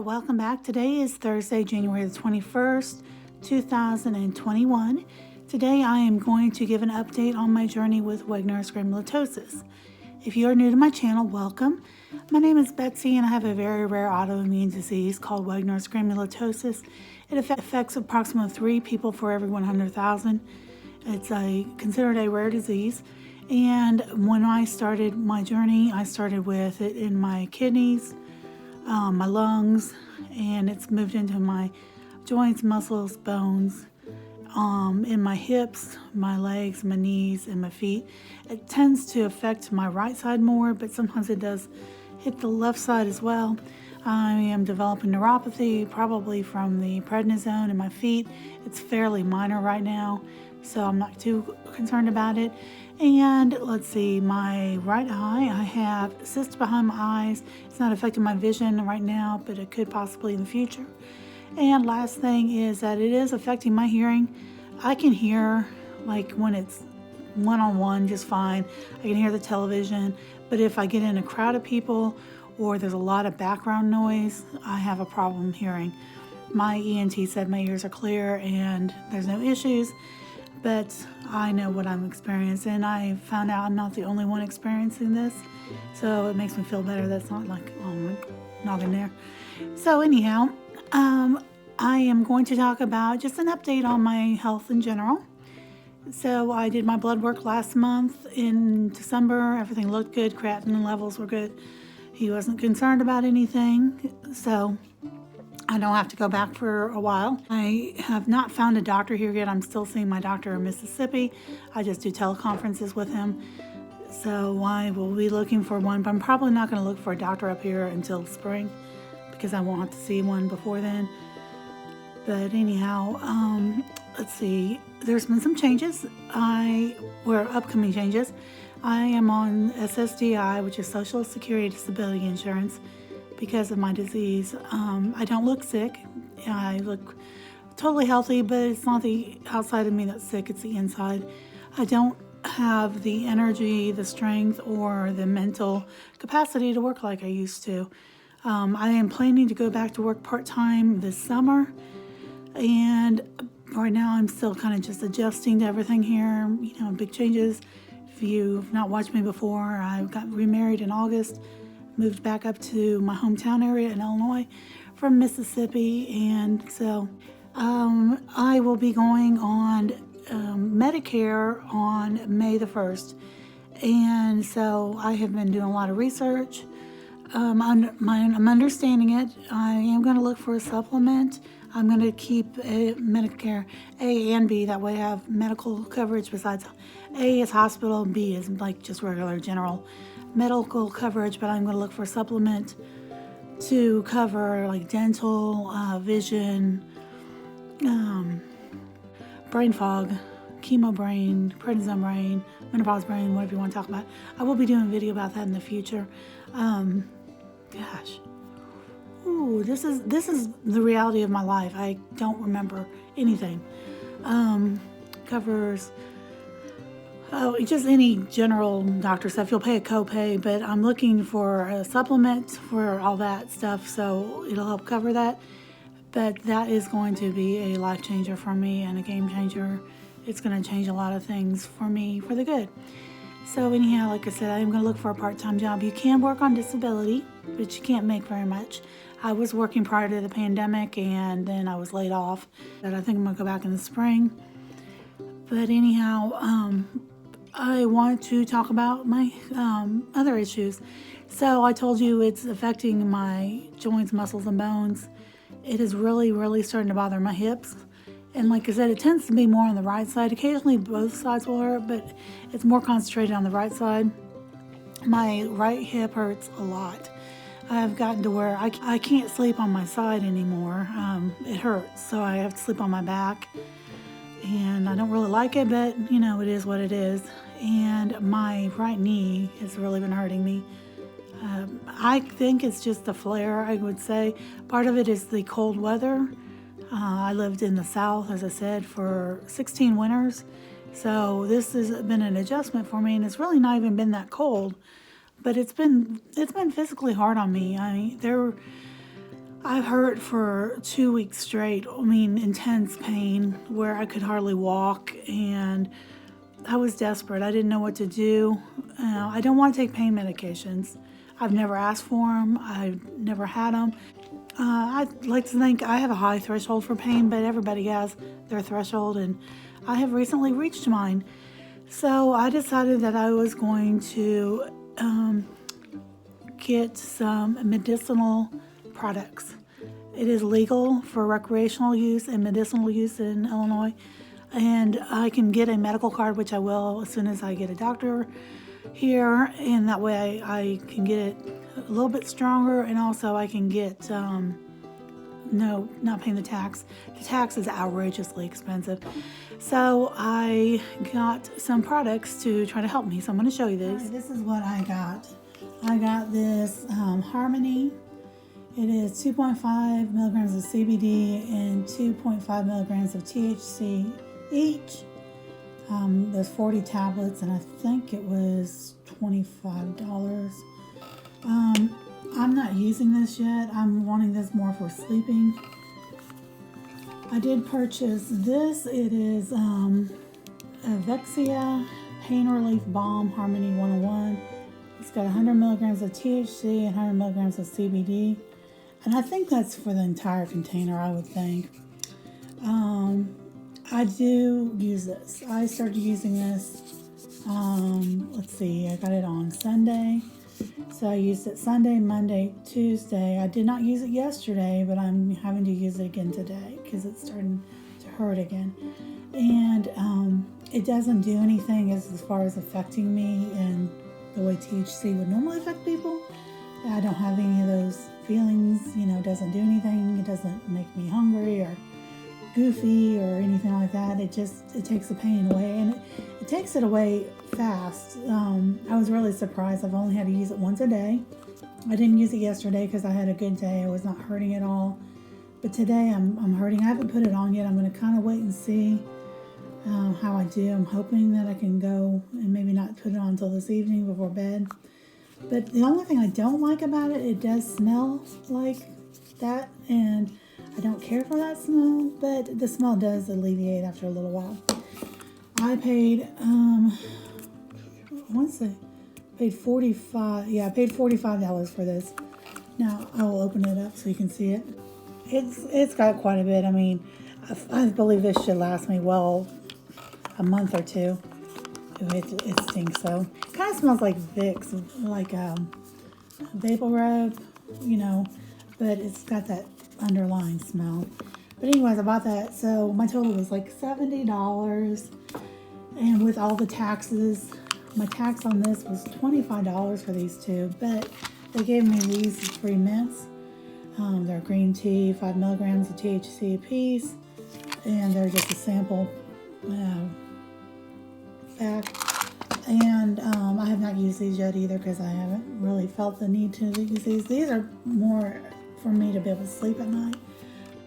welcome back. Today is Thursday, January the 21st, 2021. Today I am going to give an update on my journey with Wegener's granulomatosis. If you are new to my channel, welcome. My name is Betsy and I have a very rare autoimmune disease called Wegener's granulomatosis. It affects approximately 3 people for every 100,000. It's considered a rare disease. And when I started my journey, I started with it in my kidneys, my lungs, and it's moved into my joints, muscles, bones, in my hips, my legs, my knees, and my feet. It tends to affect my right side more, but sometimes it does hit the left side as well. I am developing neuropathy, probably from the prednisone in my feet. It's fairly minor right now, so I'm not too concerned about it. And let's see, my right eye, I have cysts behind my eyes. It's not affecting my vision right now, but it could possibly in the future. And last thing is that it is affecting my hearing. I can hear, like when it's one-on-one, just fine. I can hear the television, but if I get in a crowd of people or there's a lot of background noise, I have a problem hearing. My ENT said my ears are clear and there's no issues, but I know what I'm experiencing. I found out I'm not the only one experiencing this, so it makes me feel better. That's not like, oh, not in there. So anyhow, I am going to talk about just an update on my health in general. So I did my blood work last month in December. Everything looked good. Creatinine levels were good. He wasn't concerned about anything, so I don't have to go back for a while. I have not found a doctor here yet. I'm still seeing my doctor in Mississippi. I just do teleconferences with him. So I will be looking for one, but I'm probably not going to look for a doctor up here until spring because I won't have to see one before then. But anyhow, let's see. There's been some changes. Upcoming changes. I am on SSDI, which is Social Security Disability Insurance, because of my disease. I don't look sick. I look totally healthy, but it's not the outside of me that's sick, it's the inside. I don't have the energy, the strength, or the mental capacity to work like I used to. I am planning to go back to work part-time this summer, and right now I'm still kind of just adjusting to everything here, big changes. If you've not watched me before, I got remarried in August, moved back up to my hometown area in Illinois from Mississippi, and so I will be going on Medicare on May the 1st, and so I have been doing a lot of research. I'm understanding it. I am going to look for a supplement. I'm going to keep Medicare A and B, that way I have medical coverage besides A is hospital, B is like just regular general medical coverage, but I'm going to look for a supplement to cover like dental, vision, brain fog, chemo brain, prednisone brain, menopause brain, whatever you want to talk about. I will be doing a video about that in the future. Gosh. Ooh, this is the reality of my life. I don't remember anything. Covers just any general doctor stuff. You'll pay a copay, but I'm looking for a supplement for all that stuff, so it'll help cover that. But that is going to be a life changer for me and a game changer. It's going to change a lot of things for me for the good. So anyhow, like I said, I'm going to look for a part-time job. You can work on disability, but you can't make very much. I was working prior to the pandemic, and then I was laid off. But I think I'm going to go back in the spring. But anyhow, I want to talk about my other issues. So I told you it's affecting my joints, muscles, and bones. It is really, really starting to bother my hips. And like I said, it tends to be more on the right side. Occasionally both sides will hurt, but it's more concentrated on the right side. My right hip hurts a lot. I've gotten to where I can't sleep on my side anymore. It hurts, so I have to sleep on my back. And I don't really like it, but it is what it is. And my right knee has really been hurting me. I think it's just a flare, I would say. Part of it is the cold weather. I lived in the South, as I said, for 16 winters. So this has been an adjustment for me, and it's really not even been that cold. But it's been physically hard on me. I've hurt for 2 weeks straight. I mean, intense pain where I could hardly walk, and I was desperate. I didn't know what to do. I don't want to take pain medications. I've never asked for them. I've never had them. I'd like to think I have a high threshold for pain, but everybody has their threshold, and I have recently reached mine. So I decided that I was going to get some medicinal products. It is legal for recreational use and medicinal use in Illinois, and I can get a medical card, which I will as soon as I get a doctor here, and that way I can get it a little bit stronger, and also I can get not paying the tax. The tax is outrageously expensive. So I got some products to try to help me. So I'm going to show you this. This is what I got. I got this Harmony. It is 2.5 milligrams of CBD and 2.5 milligrams of THC each. There's 40 tablets, and I think it was $25. I'm not using this yet. I'm wanting this more for sleeping. I did purchase this. It is a Vexia Pain Relief Balm Harmony 101. It's got 100 milligrams of THC and 100 milligrams of CBD. And I think that's for the entire container, I would think. I do use this. I started using this, let's see, I got it on Sunday. So I used it Sunday, Monday, Tuesday. I did not use it yesterday, but I'm having to use it again today because it's starting to hurt again. And it doesn't do anything as far as affecting me and the way THC would normally affect people. I don't have any of those feelings, it doesn't do anything. It doesn't make me hungry or goofy or anything like that. It takes the pain away, and it takes it away fast. I was really surprised. I've only had to use it once a day. I didn't use it yesterday because I had a good day. I was not hurting at all. But today I'm hurting. I haven't put it on yet. I'm going to kind of wait and see how I do. I'm hoping that I can go and maybe not put it on until this evening before bed. But the only thing I don't like about it, it does smell like that, and I don't care for that smell, but the smell does alleviate after a little while. I paid, I want to say, paid $45 for this. Now, I will open it up so you can see it. It's got quite a bit. I mean, I believe this should last me well a month or two. It stinks though. It kind of smells like Vicks, like Vapor Rub, but it's got that underlying smell. But anyways, I bought that. So my total was like $70, and with all the taxes, my tax on this was $25 for these two. But they gave me these free mints. They're green tea, 5 milligrams of THC a piece, and they're just a sample pack. And I have not used these yet either because I haven't really felt the need to use these. These are more for me to be able to sleep at night.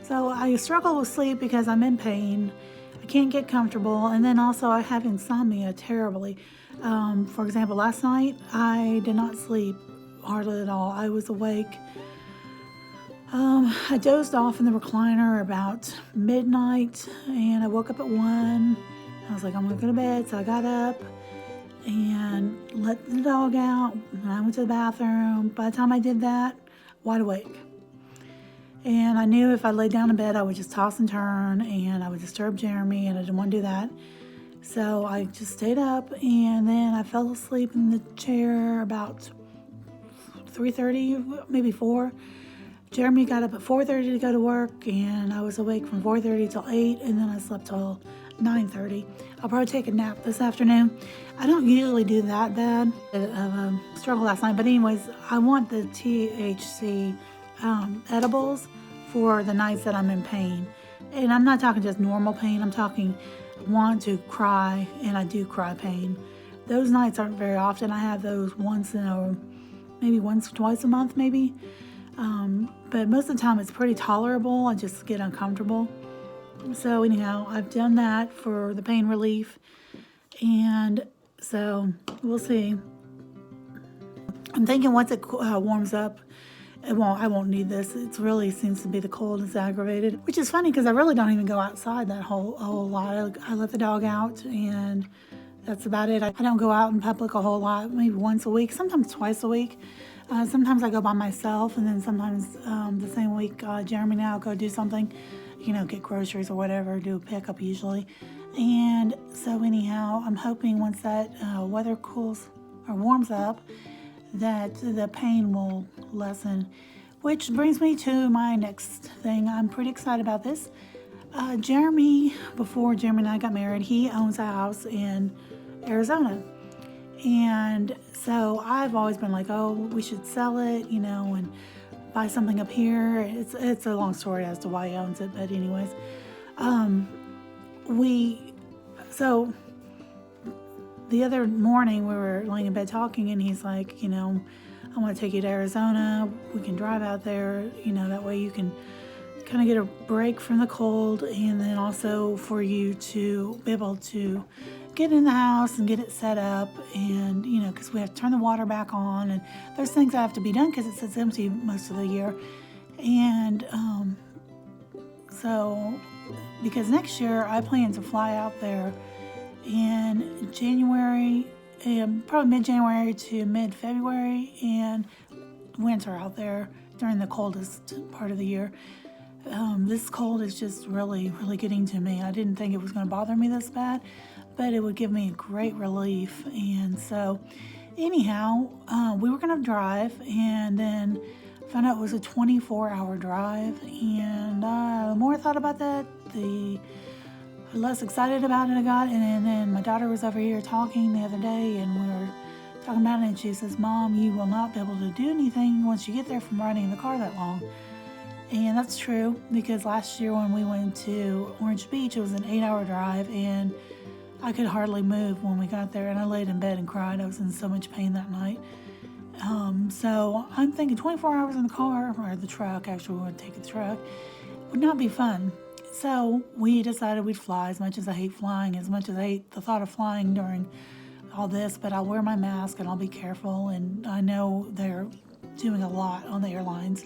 So I struggle with sleep because I'm in pain. I can't get comfortable, and then also I have insomnia terribly. For example, last night I did not sleep hardly at all. I was awake. I dozed off in the recliner about midnight, and I woke up at 1. I was like, I'm gonna go to bed, so I got up and let the dog out, and I went to the bathroom. By the time I did that, wide awake. And I knew if I laid down in bed, I would just toss and turn, and I would disturb Jeremy, and I didn't want to do that. So I just stayed up, and then I fell asleep in the chair about 3:30, maybe 4. Jeremy got up at 4:30 to go to work, and I was awake from 4:30 till 8, and then I slept till 9:30. I'll probably take a nap this afternoon. I don't usually do that bad. Struggle last night, but anyways, I want the THC edibles for the nights that I'm in pain. And I'm not talking just normal pain. I'm talking want to cry, and I do cry pain. Those nights aren't very often. I have those twice a month, maybe. But most of the time it's pretty tolerable. I just get uncomfortable. So anyhow, I've done that for the pain relief, and so we'll see. I'm thinking once it warms up, I won't need this. It really seems to be the cold is aggravated, which is funny because I really don't even go outside that whole lot. I let the dog out and that's about it. I don't go out in public a whole lot, maybe once a week, sometimes twice a week. Sometimes I go by myself, and then sometimes the same week, Jeremy and I'll go do something, get groceries or whatever, do a pickup usually. And so anyhow, I'm hoping once that weather cools or warms up, that the pain will lessen. Which brings me to my next thing. I'm pretty excited about this. Jeremy, before Jeremy and I got married, he owns a house in Arizona. And so I've always been like, oh, we should sell it, and buy something up here. It's a long story as to why he owns it, but anyways, so the other morning we were laying in bed talking, and he's like, I want to take you to Arizona. We can drive out there, that way you can kind of get a break from the cold, and then also for you to be able to get in the house and get it set up, and because we have to turn the water back on, and there's things that have to be done because it sits empty most of the year. And so because next year I plan to fly out there in January, probably mid-January to mid-February, and winter out there during the coldest part of the year. This cold is just really, really getting to me. I didn't think it was going to bother me this bad, but it would give me a great relief. And so anyhow, we were going to drive, and then found out it was a 24-hour drive. And the more I thought about that, the less excited about it I got. And then my daughter was over here talking the other day, and we were talking about it, and she says, Mom, you will not be able to do anything once you get there from riding in the car that long. And that's true, because last year when we went to Orange Beach, it was an 8-hour drive, and I could hardly move when we got there, and I laid in bed and cried. I was in so much pain that night. So I'm thinking 24 hours in the car, or the truck, actually we would take the truck, would not be fun. So we decided we'd fly. As much as I hate flying, as much as I hate the thought of flying during all this, but I'll wear my mask and I'll be careful, and I know they're doing a lot on the airlines.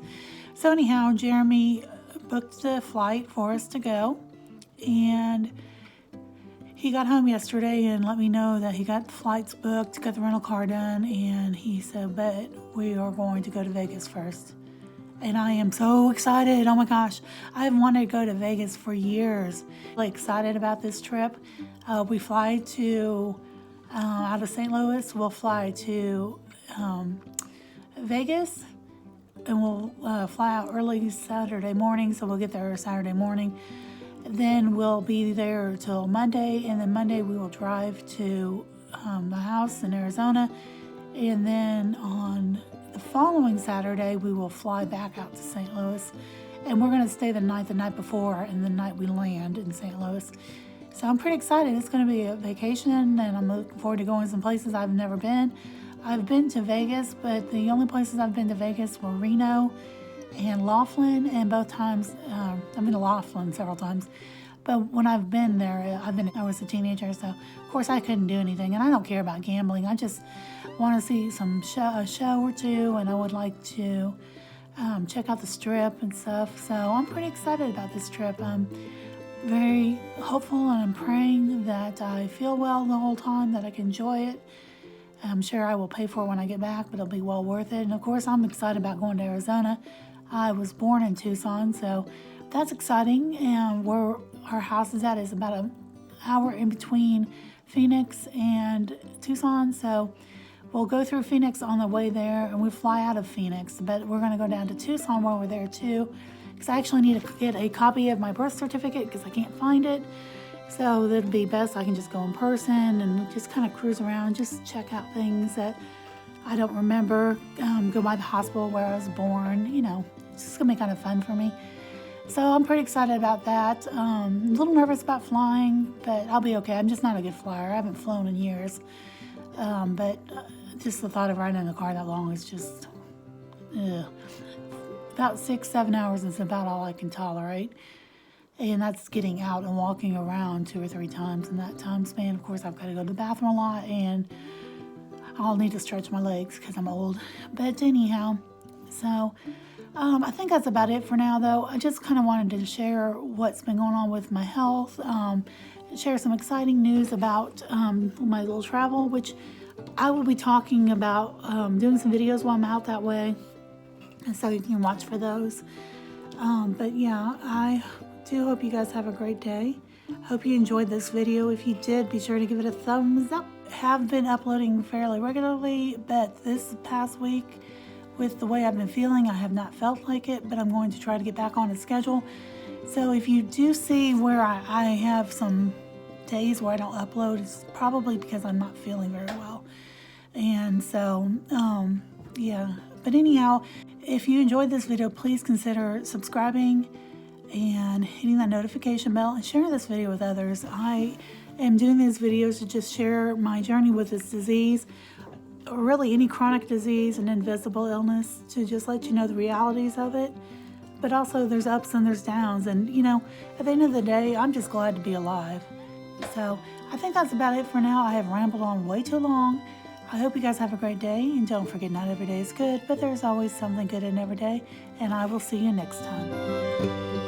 So anyhow, Jeremy booked the flight for us to go, and he got home yesterday and let me know that he got the flights booked, got the rental car done, and he said, but we are going to go to Vegas first. And I am so excited. Oh my gosh. I've wanted to go to Vegas for years. Really excited about this trip. We fly to, out of St. Louis, we'll fly to Vegas, and we'll fly out early Saturday morning, so we'll get there Saturday morning. Then we'll be there till Monday, and then Monday we will drive to the house in Arizona, and then on the following Saturday we will fly back out to St. Louis, and we're going to stay the night before and the night we land in St. Louis. So I'm pretty excited. It's going to be a vacation, and I'm looking forward to going some places I've never been. I've been to Vegas, but the only places I've been to Vegas were Reno and Laughlin, and both times, I've been to Laughlin several times, but when I've been there, I was a teenager, so of course I couldn't do anything, and I don't care about gambling. I just want to see a show or two, and I would like to check out the Strip and stuff, so I'm pretty excited about this trip. I'm very hopeful, and I'm praying that I feel well the whole time, that I can enjoy it. I'm sure I will pay for it when I get back, but it'll be well worth it. And of course, I'm excited about going to Arizona. I was born in Tucson, so that's exciting. And where our house is at is about an hour in between Phoenix and Tucson. So we'll go through Phoenix on the way there, and we fly out of Phoenix. But we're going to go down to Tucson while we're there too, because I actually need to get a copy of my birth certificate because I can't find it. So that'd be best I can just go in person and just kind of cruise around, just check out things that I don't remember, go by the hospital where I was born, it's just gonna be kind of fun for me. So I'm pretty excited about that. A little nervous about flying, but I'll be okay. I'm just not a good flyer. I haven't flown in years. But just the thought of riding in the car that long is just, about 6-7 hours is about all I can tolerate. And that's getting out and walking around 2 or 3 times in that time span. Of course, I've got to go to the bathroom a lot, and I'll need to stretch my legs because I'm old. But anyhow, so I think that's about it for now, though. I just kind of wanted to share what's been going on with my health, share some exciting news about my little travel, which I will be talking about, doing some videos while I'm out that way, and so you can watch for those. But yeah, I do hope you guys have a great day. Hope you enjoyed this video. If you did, be sure to give it a thumbs up. Have been uploading fairly regularly, but this past week, with the way I've been feeling, I have not felt like it, but I'm going to try to get back on a schedule. So if you do see where I have some days where I don't upload, it's probably because I'm not feeling very well. And so, yeah. But anyhow, if you enjoyed this video, please consider subscribing and hitting that notification bell and sharing this video with others. I am doing these videos to just share my journey with this disease, or really any chronic disease and invisible illness, to just let you know the realities of it. But also there's ups and there's downs, and you know, at the end of the day, I'm just glad to be alive. So I think that's about it for now. I have rambled on way too long. I hope you guys have a great day, and don't forget, not every day is good, but there's always something good in every day, and I will see you next time.